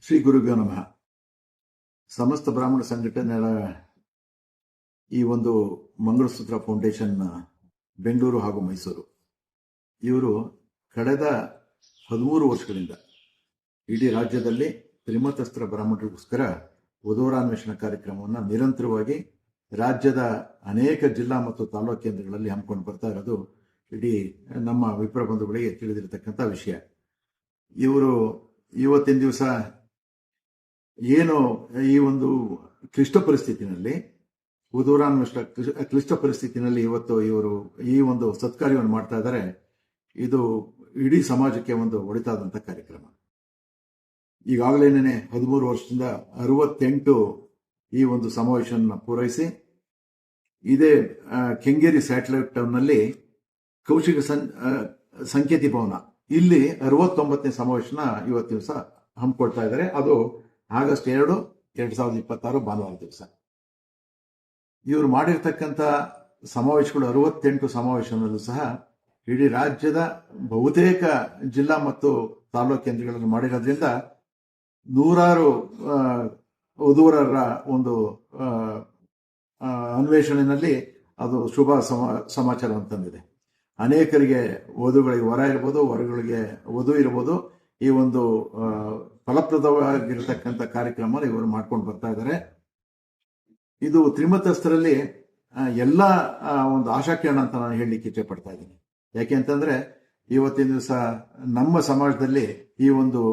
ಶ್ರೀ ಗುರುಭ್ಯೋ ನಮಃ. ಸಮಸ್ತ ಬ್ರಾಹ್ಮಣ ಸಂಘಟನೆಗಳ ಈ ಒಂದು ಮಂಗಳಸೂತ್ರ ಫೌಂಡೇಶನ್ ಬೆಂಗಳೂರು ಹಾಗೂ ಮೈಸೂರು ಇವರು ಕಳೆದ 13 ವರ್ಷಗಳಿಂದ ಇಡೀ ರಾಜ್ಯದಲ್ಲಿ ತ್ರಿಮತಸ್ತ್ರ ಬ್ರಾಹ್ಮಣರಿಗೋಸ್ಕರ ವಧೂವರಾನ್ವೇಷಣಾ ಕಾರ್ಯಕ್ರಮವನ್ನು ನಿರಂತರವಾಗಿ ರಾಜ್ಯದ ಅನೇಕ ಜಿಲ್ಲಾ ಮತ್ತು ತಾಲೂಕು ಕೇಂದ್ರಗಳಲ್ಲಿ ಹಮ್ಮಿಕೊಂಡು ಬರ್ತಾ ಇರೋದು ಇಡೀ ನಮ್ಮ ವಿಪ್ರ ಬಂಧುಗಳಿಗೆ ತಿಳಿದಿರತಕ್ಕಂಥ ವಿಷಯ. ಇವರು ಇವತ್ತಿನ ದಿವಸ ಏನು ಈ ಒಂದು ಕ್ಲಿಷ್ಟ ಪರಿಸ್ಥಿತಿನಲ್ಲಿ ವಧೂವರಾನ್ವೇಷಣಾ ಕ್ಲಿಷ್ಟ ಪರಿಸ್ಥಿತಿನಲ್ಲಿ ಇವತ್ತು ಇವರು ಈ ಒಂದು ಸತ್ಕಾರ್ಯವನ್ನು ಮಾಡ್ತಾ ಇದ್ದಾರೆ. ಇದು ಇಡೀ ಸಮಾಜಕ್ಕೆ ಒಂದು ಒಳಿತಾದಂಥ ಕಾರ್ಯಕ್ರಮ. ಈಗಾಗಲೇ 13 ವರ್ಷದಿಂದ 68 ಈ ಒಂದು ಸಮಾವೇಶವನ್ನು ಪೂರೈಸಿ ಇದೇ ಕೆಂಗೇರಿ ಸ್ಯಾಟಲೈಟ್ ಟೌನ್ನಲ್ಲಿ ಕೌಶಿಕ ಸಂಕೇತಿ ಭವನ ಇಲ್ಲಿ 69ನೇ ಸಮಾವೇಶನ ಇವತ್ತು ದಿವಸ ಹಮ್ಮಿಕೊಳ್ತಾ ಇದ್ದಾರೆ. ಅದು ಆಗಸ್ಟ್ 2, 2026 ಭಾನುವಾರ ದಿವಸ. ಇವರು ಮಾಡಿರ್ತಕ್ಕಂಥ ಸಮಾವೇಶಗಳು 68 ಸಮಾವೇಶನಲ್ಲೂ ಸಹ ಇಡೀ ರಾಜ್ಯದ ಬಹುತೇಕ ಜಿಲ್ಲಾ ಮತ್ತು ತಾಲೂಕು ಕೇಂದ್ರಗಳನ್ನು ಮಾಡಿರೋದ್ರಿಂದ ನೂರಾರು ವಧೂವರರ ಒಂದು ಅನ್ವೇಷಣೆಯಲ್ಲಿ ಅದು ಶುಭ ಸಮಾಚಾರ ಅಂತಂದಿದೆ. ಅನೇಕರಿಗೆ ವಧುಗಳಿಗೆ ವರ ಇರ್ಬೋದು, ವರಗಳಿಗೆ ವಧು ಇರ್ಬೋದು, ಈ ಒಂದು ಫಲಪ್ರದವಾಗಿರತಕ್ಕಂಥ ಕಾರ್ಯಕ್ರಮ ಇವರು ಮಾಡ್ಕೊಂಡು ಬರ್ತಾ ಇದ್ದಾರೆ. ಇದು ತ್ರಿಮತಸ್ಥರಲ್ಲಿ ಎಲ್ಲ ಒಂದು ಆಶಾಕಿರಣ ಅಂತ ನಾನು ಹೇಳಲಿಕ್ಕೆ ಇಚ್ಛೆ ಪಡ್ತಾ ಇದ್ದೀನಿ. ಯಾಕೆ ಅಂತಂದ್ರೆ ಇವತ್ತಿನ ದಿವಸ ನಮ್ಮ ಸಮಾಜದಲ್ಲಿ ಈ ಒಂದು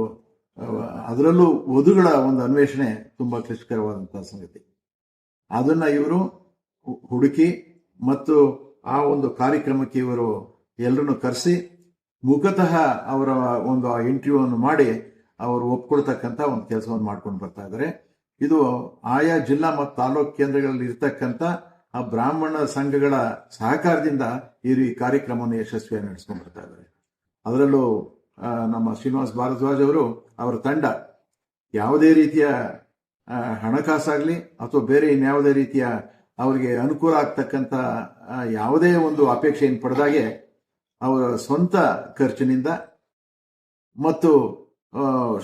ಅದರಲ್ಲೂ ವಧುಗಳ ಒಂದು ಅನ್ವೇಷಣೆ ತುಂಬಾ ಕ್ಲಿಷ್ಟಕರವಾದಂತಹ ಸಂಗತಿ. ಅದನ್ನ ಇವರು ಹುಡುಕಿ ಮತ್ತು ಆ ಒಂದು ಕಾರ್ಯಕ್ರಮಕ್ಕೆ ಇವರು ಎಲ್ಲರನ್ನು ಕರೆಸಿ ಮುಖತಃ ಅವರ ಒಂದು ಇಂಟರ್ವ್ಯೂವನ್ನು ಮಾಡಿ ಅವರು ಒಪ್ಕೊಳ್ತಕ್ಕಂಥ ಒಂದು ಕೆಲಸವನ್ನು ಮಾಡ್ಕೊಂಡು ಬರ್ತಾ ಇದ್ದಾರೆ. ಇದು ಆಯಾ ಜಿಲ್ಲಾ ಮತ್ತು ತಾಲೂಕು ಕೇಂದ್ರಗಳಲ್ಲಿ ಇರ್ತಕ್ಕಂಥ ಆ ಬ್ರಾಹ್ಮಣ ಸಂಘಗಳ ಸಹಕಾರದಿಂದ ಇವರು ಈ ಕಾರ್ಯಕ್ರಮವನ್ನು ಯಶಸ್ವಿಯಾಗಿ ನಡೆಸ್ಕೊಂಡು ಬರ್ತಾ ಇದ್ದಾರೆ. ಅದರಲ್ಲೂ ನಮ್ಮ ಶ್ರೀನಿವಾಸ್ ಭಾರದ್ವಾಜ್ ಅವರು ಅವರ ತಂಡ ಯಾವುದೇ ರೀತಿಯ ಹಣಕಾಸಾಗ್ಲಿ ಅಥವಾ ಬೇರೆ ಇನ್ಯಾವುದೇ ರೀತಿಯ ಅವರಿಗೆ ಅನುಕೂಲ ಆಗ್ತಕ್ಕಂಥ ಯಾವುದೇ ಒಂದು ಅಪೇಕ್ಷೆಯನ್ನು ಪಡೆದಾಗೆ ಅವರ ಸ್ವಂತ ಖರ್ಚಿನಿಂದ ಮತ್ತು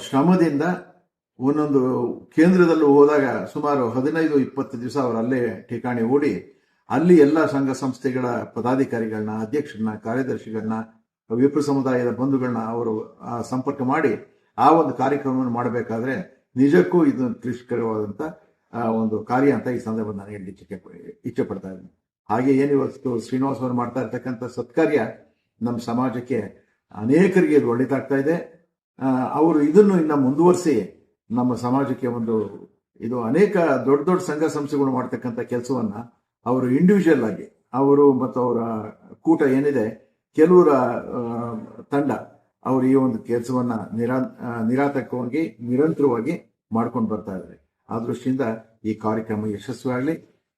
ಶ್ರಮದಿಂದ ಒಂದೊಂದು ಕೇಂದ್ರದಲ್ಲೂ ಹೋದಾಗ ಸುಮಾರು 15-20 ದಿವಸ ಅವರು ಅಲ್ಲೇ ಠಿಕಾಣಿ ಹೂಡಿ ಅಲ್ಲಿ ಎಲ್ಲ ಸಂಘ ಸಂಸ್ಥೆಗಳ ಪದಾಧಿಕಾರಿಗಳನ್ನ, ಅಧ್ಯಕ್ಷರನ್ನ, ಕಾರ್ಯದರ್ಶಿಗಳನ್ನ, ವಿಪ್ರ ಸಮುದಾಯದ ಬಂಧುಗಳನ್ನ ಅವರು ಸಂಪರ್ಕ ಮಾಡಿ ಆ ಒಂದು ಕಾರ್ಯಕ್ರಮವನ್ನು ಮಾಡಬೇಕಾದ್ರೆ ನಿಜಕ್ಕೂ ಇದು ಕ್ಲಿಷ್ಟಕರವಾದಂಥ ಒಂದು ಕಾರ್ಯ ಅಂತ ಈ ಸಂದರ್ಭದಲ್ಲಿ ನಾನು ಹೇಳಲಿಕ್ಕೆ ಇಚ್ಛೆ ಪಡ್ತಾ ಇದ್ದೀನಿ. ಹಾಗೆ ಏನಿವತ್ತು ಶ್ರೀನಿವಾಸ್ ಅವರು ಮಾಡ್ತಾ ಇರ್ತಕ್ಕಂಥ ಸತ್ಕಾರ್ಯ ನಮ್ಮ ಸಮಾಜಕ್ಕೆ ಅನೇಕರಿಗೆ ಇದು ಒಳ್ಳೆದಾಗ್ತಾ ಇದೆ. ಅವರು ಇದನ್ನು ಇನ್ನ ಮುಂದುವರಿಸಿ ನಮ್ಮ ಸಮಾಜಕ್ಕೆ ಒಂದು ಇದು ಅನೇಕ ದೊಡ್ಡ ದೊಡ್ಡ ಸಂಘ ಸಂಸ್ಥೆಗಳು ಮಾಡ್ತಕ್ಕಂಥ ಕೆಲಸವನ್ನ ಅವರು ಇಂಡಿವಿಜುವಲ್ ಆಗಿ ಅವರು ಮತ್ತು ಅವರ ಕೂಟ ಏನಿದೆ ಕೆಲವರ ತಂಡ ಅವರು ಈ ಒಂದು ಕೆಲಸವನ್ನ ನಿರಾತಕವಾಗಿ ನಿರಂತರವಾಗಿ ಮಾಡ್ಕೊಂಡು ಬರ್ತಾ ಇದ್ದಾರೆ. ಆ ದೃಷ್ಟಿಯಿಂದ ಈ ಕಾರ್ಯಕ್ರಮ ಯಶಸ್ವಿಯಾಗಲಿ.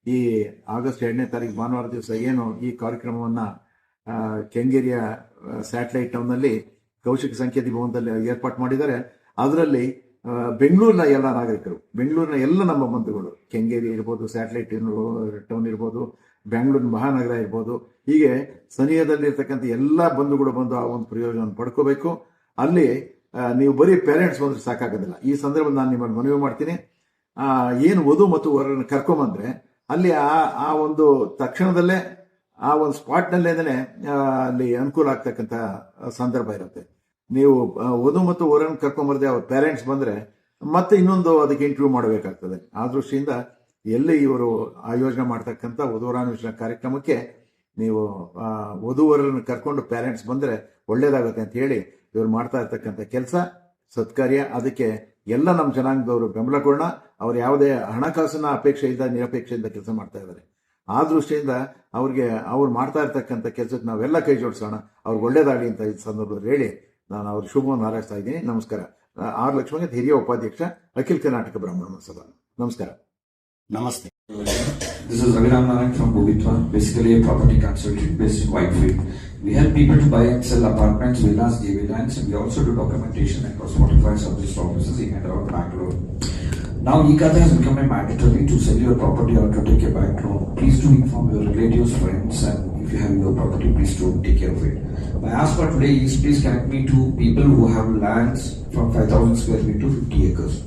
ಈ ಆಗಸ್ಟ್ 2ನೇ ತಾರೀಕು ಭಾನುವಾರ ದಿವಸ ಏನು ಈ ಕಾರ್ಯಕ್ರಮವನ್ನ ಕೆಂಗೇರಿಯ ಸ್ಯಾಟಲೈಟ್ ಟೌನ್ನಲ್ಲಿ ಕೌಶಿಕ ಸಂಕೇತಿ ಭವನದಲ್ಲಿ ಏರ್ಪಾಟ್ ಮಾಡಿದ್ದಾರೆ. ಅದರಲ್ಲಿ ಬೆಂಗಳೂರಿನ ಎಲ್ಲ ನಾಗರಿಕರು, ಬೆಂಗಳೂರಿನ ಎಲ್ಲ ನಮ್ಮ ಬಂಧುಗಳು, ಕೆಂಗೇರಿ ಇರ್ಬೋದು, ಸ್ಯಾಟಲೈಟ್ ಟೌನ್ ಇರ್ಬೋದು, ಬೆಂಗಳೂರಿನ ಮಹಾನಗರ ಇರ್ಬೋದು, ಹೀಗೆ ಸನಿಹದಲ್ಲಿರ್ತಕ್ಕಂಥ ಎಲ್ಲ ಬಂಧುಗಳು ಬಂದು ಆ ಒಂದು ಪ್ರಯೋಜನವನ್ನು ಪಡ್ಕೋಬೇಕು. ಅಲ್ಲಿ ನೀವು ಬರೀ ಪೇರೆಂಟ್ಸ್ ಬಂದ್ರೆ ಸಾಕಾಗೋದಿಲ್ಲ. ಈ ಸಂದರ್ಭದಲ್ಲಿ ನಾನು ನಿಮ್ಮನ್ನು ಮನವಿ ಮಾಡ್ತೀನಿ, ಏನು ವಧು ಮತ್ತು ವರರನ್ನು ಕರ್ಕೊಂಬಂದ್ರೆ ಅಲ್ಲಿ ಆ ಒಂದು ತಕ್ಷಣದಲ್ಲೇ ಆ ಒಂದು ಸ್ಪಾಟ್ನಲ್ಲೇನೆ ಅಲ್ಲಿ ಅನುಕೂಲ ಆಗ್ತಕ್ಕಂಥ ಸಂದರ್ಭ ಇರುತ್ತೆ. ನೀವು ವಧು ಮತ್ತು ವರನ್ನು ಕರ್ಕೊಂಬರ್ದೆ ಅವ್ರ ಪೇರೆಂಟ್ಸ್ ಬಂದ್ರೆ ಮತ್ತೆ ಇನ್ನೊಂದು ಅದಕ್ಕೆ ಇಂಟರ್ವ್ಯೂ ಮಾಡಬೇಕಾಗ್ತದೆ. ಆ ದೃಷ್ಟಿಯಿಂದ ಎಲ್ಲಿ ಇವರು ಆಯೋಜನೆ ಮಾಡ್ತಕ್ಕಂಥ ವಧೂವರಾನ್ವೇಷಣಾ ಕಾರ್ಯಕ್ರಮಕ್ಕೆ ನೀವು ವಧುವರನ್ನು ಕರ್ಕೊಂಡು ಪೇರೆಂಟ್ಸ್ ಬಂದ್ರೆ ಒಳ್ಳೇದಾಗುತ್ತೆ ಅಂತ ಹೇಳಿ ಇವರು ಮಾಡ್ತಾ ಇರ್ತಕ್ಕಂಥ ಕೆಲಸ ಸತ್ಕಾರ್ಯ. ಅದಕ್ಕೆ ಎಲ್ಲ ನಮ್ಮ ಜನಾಂಗದವರು ಬೆಂಬಲ ಕೊಡೋಣ. ಅವ್ರು ಯಾವುದೇ ಹಣಕಾಸಿನ ಅಪೇಕ್ಷೆಯಿಂದ ನಿರಪೇಕ್ಷೆಯಿಂದ ಕೆಲಸ ಮಾಡ್ತಾ ಇದ್ದಾರೆ. ಆ ದೃಷ್ಟಿಯಿಂದ ಅವ್ರು ಮಾಡ್ತಾ ಇರ್ತಕ್ಕಂಥ ಕೆಲಸಕ್ಕೆ ನಾವೆಲ್ಲ ಕೈ ಜೋಡಿಸೋಣ, ಅವ್ರಿಗೆ ಒಳ್ಳೇದಾಗಲಿ ಅಂತ ಈ ಸಂದರ್ಭದಲ್ಲಿ ಹೇಳಿ ನಾನು ಅವ್ರ ಶುಭವನ್ನು ಹಾರೈಸ್ತಾ ಇದ್ದೀನಿ. ನಮಸ್ಕಾರ. ಆರ್ ಲಕ್ಷ್ಮಣ್, ಹಿರಿಯ ಉಪಾಧ್ಯಕ್ಷ, ಅಖಿಲ ಕರ್ನಾಟಕ ಬ್ರಾಹ್ಮಣ ಮಹಾಸಭಾ. ನಮಸ್ಕಾರ. Namaste. This is Ravi Ramnaran from Bhuvitva, basically a property consultant based in Whitefield. We help people to buy and sell apartments, villas, JV lands, and we also do documentation across 45 sub-register offices in and around Bangalore. Now, e-Khata has become a mandatory to sell your property or to take a bank loan. Please do inform your relatives, friends, and if If you have your property, please do take care of it. My ask for today is please connect me to people who have lands from 5,000 square feet to 50 acres.